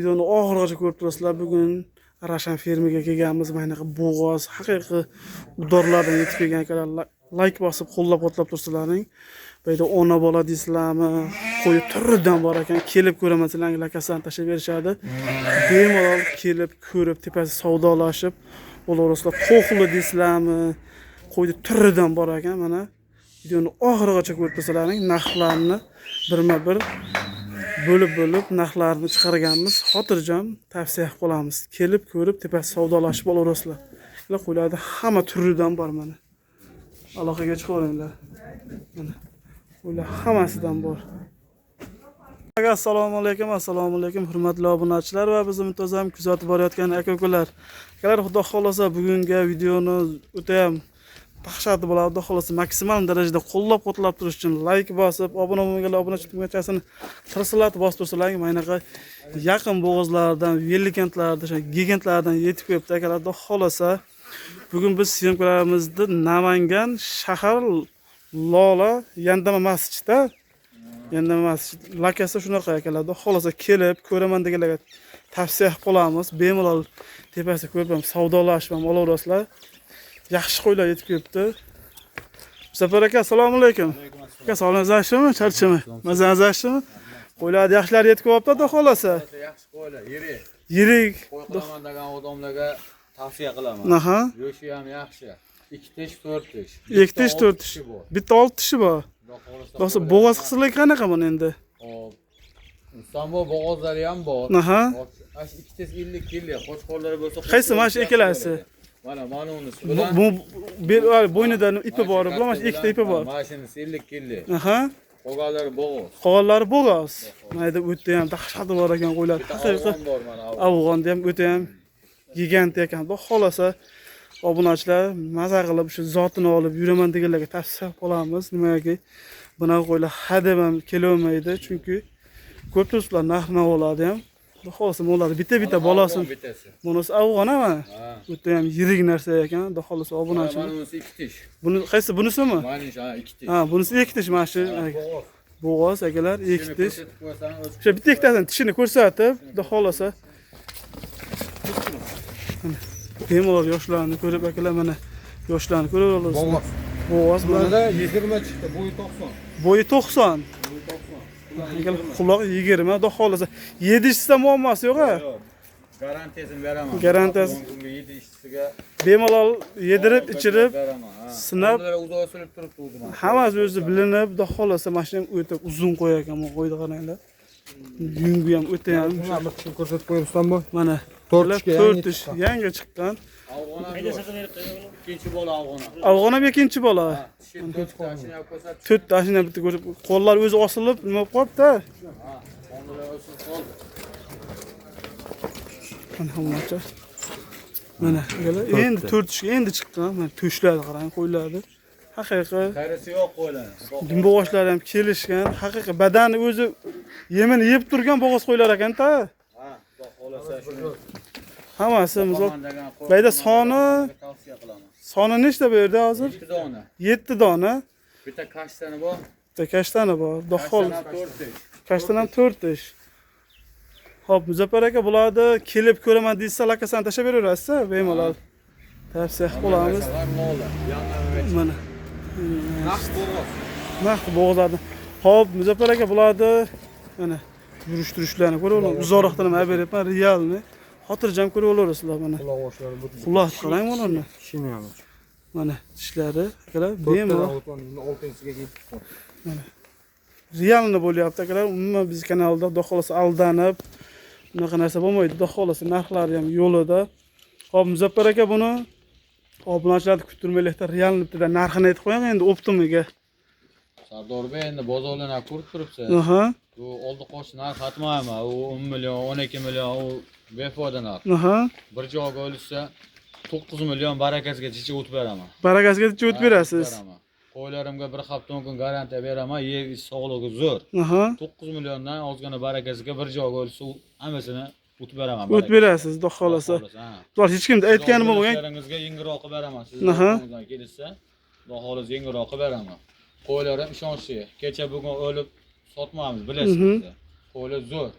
Videoni oxirigacha ko'rib turasizlar. Bugun Rashan fermaga kelganmiz. Mana bu bo'g'oz haqiqiy udorlardan yetib kelgan ekanlar. Like bosib, qo'llab-quvvatlab tursalaring. Bu yerda ona bola deysizlarmi? Qo'yi turidan bor ekan. Kelib ko'raman sizlarga lakasini tashlab berishadi. Bemalol kelib ko'rib, tepasi savdolashib, bo'laverasizlar. To'xli deysizlarmi? Qo'yni turidan bor ekan. Mana videoni oxirigacha ko'rib tursalaring, narxlarni birma-bir bo'lib narxlarni chiqarganmiz. Xotirjam tavsiya qilamiz. Kelib ko'rib tepasi savdolashib olaverasizlar. Ular qo'ylarda hamma turidan bor mana. Aloqaga chiqaveringlar. Mana ular hammasidan bor. Assalomu alaykum hurmatli obunachilar va bizni muntazam kuzatib borayotgan aka-ukalar. Akalar, xudo xolasa bugungi videoni o'ta ham dahshatli bo'ladi. Xudo xolasa maksimal darajada qo'llab-quvvatlab turish uchun like bosib, obuna bo'lmaganlar obunachilik tugmachasini tirsalatib bosib tursalar, mana yaqin bo'g'ozlardan, vellikantlardan, gigantlardan yetib kelibdi akalar. Xudo xolasa bugun biz syomkalarimizni Namangan shahar Lola Yandama masjidda lakasi shunaqa akalar. Xudo xolasa kelib ko'raman deganlarga tavsiya qilamiz. Bemalol tepasi ko'rib ham savdolashib ham olaverasizlar. Yaxshi qo'ylar yetib kelibdi. Musaffar aka, assalomu alaykum. Aka, sog'lig'ingiz yaxshimi? Charchimi? Mazangiz yaxshimi? Qo'ylar yaxshilar yetib kelibdi, xudo xolasa. Yaxshi qo'ylar, Yirik. Qo'y qilaman degan odamlarga tavsiya qilaman. Aha. Yo'shi ham yaxshi. 2 tish, 4 tish. 2 tish, 4 tish. Bitta 6 tishi bor. Do'stlar, bo'g'oz qismlari qanaqa buni endi? Istanbul bo'g'ozlari ham bor. Aha. 2 tish 50 kg, qo'chqorlari bo'lsa. Qaysi mana shu ikkalasi? Mana unisi bilan. Bu bo'ynida ipi bor, bular mana ikkita ipi bor. Mashinasi 50 kg. Aha. Qolganlari bo'g'oz. Qolganlari bo'g'oz. Mayda o'tda ham dahshatli bor ekan qo'ylar. Haqiqiy bor mana. Afg'onda ham o'ta ham gigant ekan. Xudo xolasa obunachilar maza qilib shu zotini olib yuraman deganlarga tavsiya qilamiz. Nimaga? Bunaqa qo'ylar hadeb ham kelolmaydi, chunki ko'p turibsizlar narx-navolarni ham. Xudo xolasa ular bitta bolasini. Bunisi afg'onami? O'ta ham yirik narsa ekan. Xudo xolasa obunachilar. Mana bunisi 2 tish. Buni qaysi bunisimi? Mana shu 2 tish. Ha, bunisi 2 tish mana shu. Bo'g'oz akalar 2 tish. O'sha bitta ikkitasini tishini ko'rsatib, xudo xolasa bemalol yoshlarni ko'rib akalar mana yoshlarni ko'rib olasiz. Bo'g'oz Bunda 20 chiqdi, bo'yi 90. Bo'yi 90. Akalar quloq 20, xudo xolasa. Yedishsa muammosi yo'q-a? Garantiyasini beraman. Garantiyasi. Bunga 7 ishchiga Bemalol yedirib, ichirib, sinab, uzoq o'silib turibdi o'zidan. hammasi o'zi bilinib, xudo xolasa mashina o'ta uzun qo'yar ekan bu qo'ydi qaranglar. Yungi ham o'ta ham. Mana bir ko'rsatib qo'yibsan bu. Mana 4 tish yangi chiqqan. Ikkinchi bola afg'ona. Afg'on ham ikkinchi bola. Tishi 4 tashini ham ko'rsatib. 4 tashini bitta ko'rib, qo'llar o'zi osilib, nima bo'lib qolibdi? Qonlar o'silib qoldi. Mana hammacha. Mana endi 4 tishga endi chiqqan. Mana to'shlarni qarang, qo'ylarni. Haqiqiy Qarisi yo'q qo'ylar. Dumbo'g'ochlar ham kelishgan. Haqiqiy badani o'zi yemini yeb turgan bo'g'oz qo'ylar ekan-da. Ha, xudo xolasa shuni. Hammasi misol. Bayda tavsiya qilaman. Soni nechta bu yerda hozir? 7 dona. 7 dona. Bitta kashtani bor. Bitta kashtani bor. Do'xol. Kashtan ham 4 tish. Xo'p, Muzaffar aka, bularni kelib ko'raman deysa, lakasini tashlab beraverasiz, bemalol. Tavsiya qilamiz. Mana. Naq bo'g'ozlarni. Xo'p, Muzaffar aka, bularni mana yurish-turishlarini ko'rib olamiz. Uzoqroqdan ham beryapman, realni. Xotirjam ko'rib olasizlar mana. Quloqoshlari bu. Quloq qarang bularni. Tishini ham. Mana tishlari, akalar, bemalol. 6-siga ketdi. Mana. Realni bo'lyapti akalar. Umuman biz kanalda xudo xolasa aldanib bunaqa narsa bo'lmaydi. Xudo xolasa narxlari ham yo'lida. Xo'p, Muzaffar aka, buni obunachilarni kuttirmaylikda realni bitta narxini aytib qo'ying endi optimiga. Sardor bey, endi bozorlarni ko'rib turibsiz. Aha. Bu oldi qo'sh narx aytmayman. U 10 million, 12 million u befoyda narx. Aha. Bir joyga olsa 9 million barakasiga chicha o't beraman. Barakasiga chicha o't berasiz. Qo'ylarimga bir hafta 10 kun garantiya beraman. Yer sog'ligi zo'r. Aha. 9 milliondan ozgina barakasiga bir joyga olsa hammasini o't beraman. O't berasiz, xudo xolasa. Ular hech kimda aytgani bo'lmagan. Qo'ylaringizga yengilroq qilib beraman. Sizlar qo'lingizdan kelsa, xudo xolasa yengilroq qilib beraman. Qo'ylar ham ishonchli. Kecha bugun o'lib sotmaymiz, bilasiz. Qo'ylar zo'r.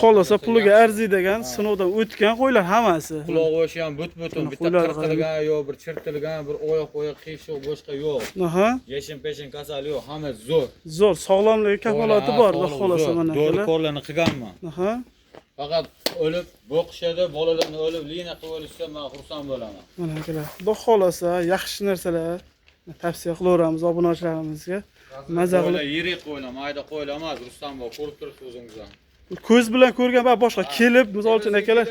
Xohlasa puliga arziydigan sinovdan o'tgan qo'ylar hammasi. Quloq o'shi ham but-butun, bitta qo'ylar qirqilgan yo'q, bir chirtilgan, bir oyoq qiyshiq boshqa yo'q. Aha. Yeshin-peshin kasali yo'q, hammasi zo'r. Zo'r, sog'lomligi kafolati bor, xohlasa mana akalar. Dori-korlarni qilganman. Aha. Faqat o'lib, boqishadi, bolalarni o'lib, lina qilib o'lishsa men xursand bo'laman. Mana akalar. Xudo xohlasa yaxshi narsalar tavsiya qilaveramiz obunachilarimizga. Maza qilib Yirik qo'ylar, mayda qo'ylar emas, Rustam bor, ko'rib turibsiz o'zingizdan. ko'z bilan ko'rgan va boshqa kelib, misol uchun akalar,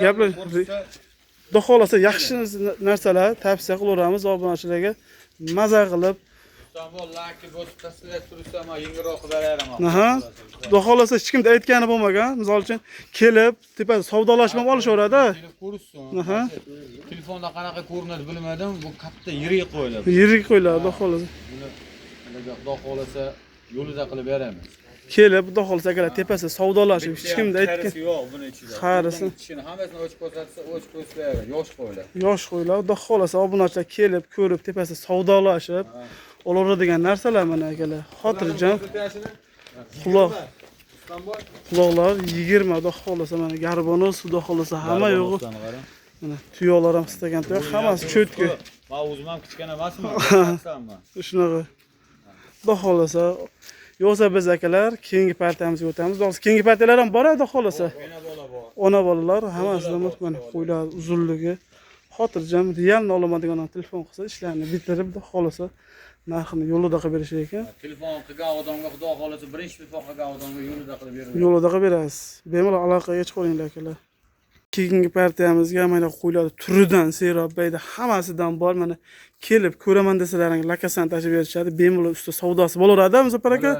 gaplar Xudo xohlasa yaxshi narsalar tavsiya qilaveramiz obunachilarga. Maza qilib Istanbul laki bosib tashlab tursa men yengilroq qilib beraman. aha. Xudo xohlasa hech kimda aytgani bo'lmagan. Misol uchun kelib, tepada savdolashib olishaveradi. Kelib ko'rishsin. Aha. Telefonda qanaqa ko'rinadi bilmadim, bu katta yirik qo'ylar. Yirik qo'ylar, Xudo xohlasa. Xudo xohlasa yo'lida qilib beramiz. Kelib, Xudo xohlasa akalar tepasida savdolashib hech kimda aytgan. Yo'q buni ichida. Qarisi. Hammasini o'ch ko'rsatsa, o'ch ko'rsatadi, yosh qo'ylar. Yosh qo'ylar, Xudo xohlasa obunachilar kelib, ko'rib, tepasida savdolashib olaveradigan narsalar mana akalar. Xotirjam. Quloqlar 20 Xudo xohlasa mana garbonoz, Xudo xohlasa hamma yo'g'i. Mana tuyoqlar ham istagan tuyoq, hammasi cho'tki. Men o'zim ham kichkina emasman. Shunaqa. Xudo xohlasa yo'qsa biz akalar keyingi partiyamizga o'tamiz. Hozir keyingi partiyalar ham bor, Xudo xohlasa. Ona bolalar hammasidan mana qo'ylar uzunligi xotirjam realni olaman degan telefon qilsa ishlarni bitirib, Xudo xohlasa narxini yo'lida qilib berish ekan. Telefon qilgan odamga Xudo xohlasa birinchi telefon qilgan odamga yo'lida qilib beramiz. Yo'lida qilib berasiz. Bemalol aloqaga chiqinglar akalar. Keyingi partiyamizga mana qo'ylar turidan, serobbayda hammasidan bor. Mana kelib ko'raman desalaring lakasani tashib berishadi. Bemalol usta savdosi bo'laveradi, Muzaffar aka.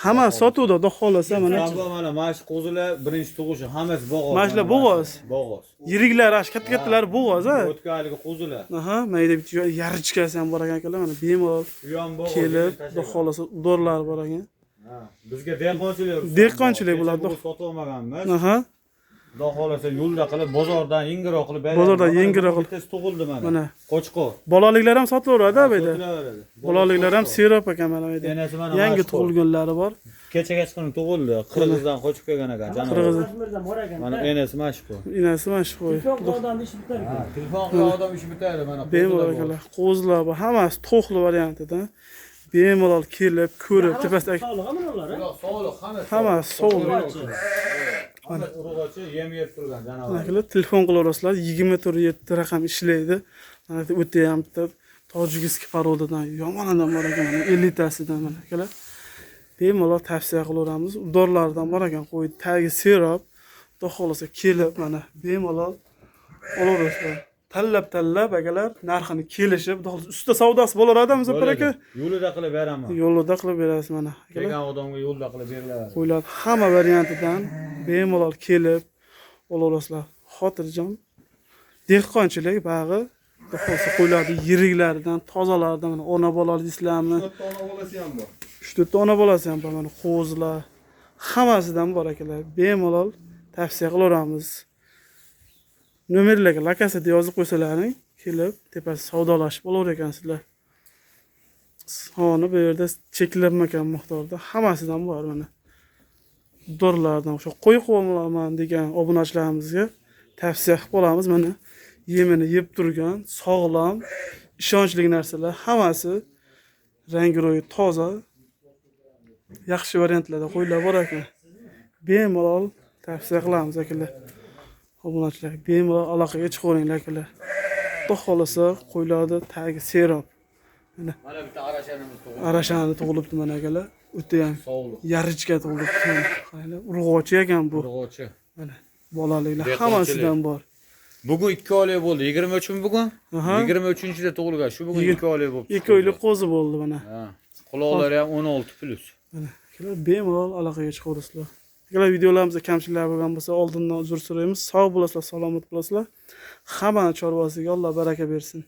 Hamma sotuvda, Xudo xohlasa mana. Mana mash qo'zilar birinchi tug'ishi hammasi bo'g'oz. Mashlar bo'g'oz. Bo'g'oz. Yiriklar, katta-kattalari bo'g'oz, ha. O'tkaligi qo'zilar. Aha, mayda bitta yarichkasi ham bor ekan akalar. Mana bemalol U ham bo'g'oz. kelib, Xudo xohlasa udorlar bor ekan. Ha, bizga dehqonchilik. Dehqonchilik bo'ladi. Sotib olmaganmiz. Aha. Xudo xohlasa yo'lda qilib bozordan yengilroq qilib beramiz. Bozordan yengilroq qilib tug'ildi mana. Mana Qo'chqor. bolaliklar ham sotilaveradi, bayda. Bolaliklar ham serop ekan mana bayda. Enasi mana Yangi tug'ilganlari bor. Kechagacha kuni tug'ildi. Qirg'izdan qochib kelgan ekan janob. Mana enasi mashhur. Inasi mashhur. Telefon qilgan odam ishi bitadi mana. Bemalol akalar, qo'zlar bor, hammasi to'qli variantida. Bemalol kelib, ko'rib, tepasida Sog'liq, hammasi sog'liq. Mana urug'chi yem yeb turgan janob. Akalar telefon qilaverasizlar, 24 raqam ishlaydi. Mana o'ta ham bitta tojikskiy parodidan yomon odam bor ekan, elitasidan mana akalar. Bemalol tavsiya qilaveramiz. Udorlardan bor ekan, qo'y tagi serob. Xudo xohlasa kelib mana bemalol olaverasizlar. Tanlab akalar narxini kelishib, xudo xohlasa usta savdosi bo'laveradi, Muzaffar aka. Yo'lida qilib beraman. Yo'lida qilib berasiz mana. Kelgan odamga yo'lda qilib beriladi. Qo'ylar hamma variantidan bemalol kelib olaverasizlar. Xotirjam dehqonchilik bag'i, xudo xohlasa qo'ylarning yiriklaridan, tozalaridan mana ona bolali deysizlarmi? 3 ta ona bolasi ham bor. 3 ta ona bolasi ham bor, mana qo'zlar hammasidan bor akalar. Bemalol tavsiya qilaveramiz. Nomerlarga lakasida yozib qo'ysalaring, kelib tepasi savdolashib olaver ekansizlar. Soni bu yerda cheklanmagan miqdorda hammasidan bor mana. Dorlardan o'sha qo'y qo'ymaman degan obunachilarimizga tavsiya qilib qolamiz mana. Yemini yeb turgan, sog'lom, ishonchli narsalar hammasi rangi-ro'yi toza, yaxshi variantlarda qo'ylar bor ekan. Bemalol tavsiya qilamiz akalar. Obunachilar bemalol aloqaga chiqaveringlar akalar. Xudo xohlasa qo'ylarni tagi serob. Mana bitta arashanimiz tug'ildi. Arashani tug'ilibdi mana akalar. O'ta ham Sog'liq. yarichka tug'ilibdi. Qaranglar, urg'ochi ekan bu. Urg'ochi. Mana bolaliklar hammasidan bor. Bugun 2 oylik bo'ldi. 23 mi bugun? 23-da tug'ilgan. Shu bugun 2 oylik bo'ldi. 2 oylik qo'zi bo'ldi mana. Ha. Quloqlari ham 16+. Mana akalar bemalol aloqaga chiqaverasizlar. Akalar videolarimizda kamchiliklar bo'lgan bo'lsa, oldindan uzr so'raymiz. Sog' bo'lasizlar, salomat bo'lasizlar. Hammani chorvasiga Alloh baraka bersin.